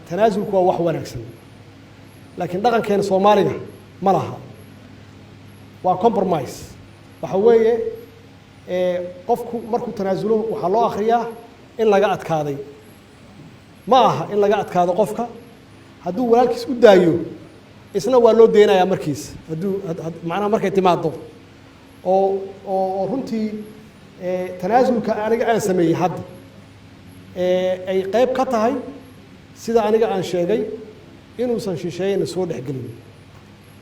تنازل كوا وح ونكسن لكن دقن كان صوماليا ما لها وكومبرومايز وحويه قفكو مركو تنازلوه waxaa loo akhriyaa in laga adkaaday ma aha in laga adkaado qofka haduu walaalkiis u daayo isna waa loo deenayaa markiis haduu macna markay timaado oo runtii tanaasulka aniga aan sameeyay hadda ay qayb ka tahay sida aniga aan sheegay inuu san shisheeyna soo dhaxgelin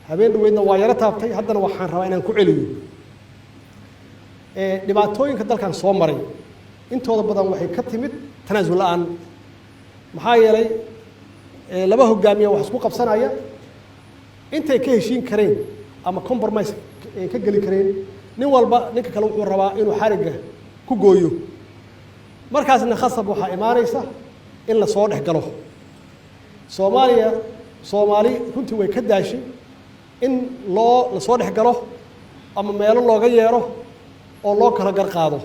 habeen dhaweydna waa yara taabtay haddana waxaan rabaa inaan ku celiyo dhibaatooyinka dalkan soo maray intooda badan waxay ka timid tanaasul la'aan maxaa yeelay laba hogaamiye wax isku qabsanaya intay ka heshiin kareen ama compromise ka gali kareen nin walba ninka kale wuxuu rabaa inuu xariga ku gooyo markaasna khasab waxa imaanaysa in la soo dhaxgalo Soomaali runtii way ka daashay in la soo dhaxgalo ama meelo looga yeero oo loo kala gar qaado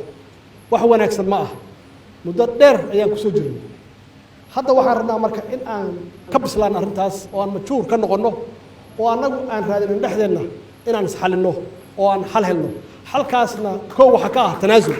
wax wanaagsan ma ah muddo dheer ayaan ku soo jirnay hadda waxaan rabnaa marka in aan ka bislaan arrintaas oo aan majuur ka noqono oo anagu aan raadin dhexdeena inaan is xalino oo aan xal helno halkaasna koow waxa ka ah tanaasul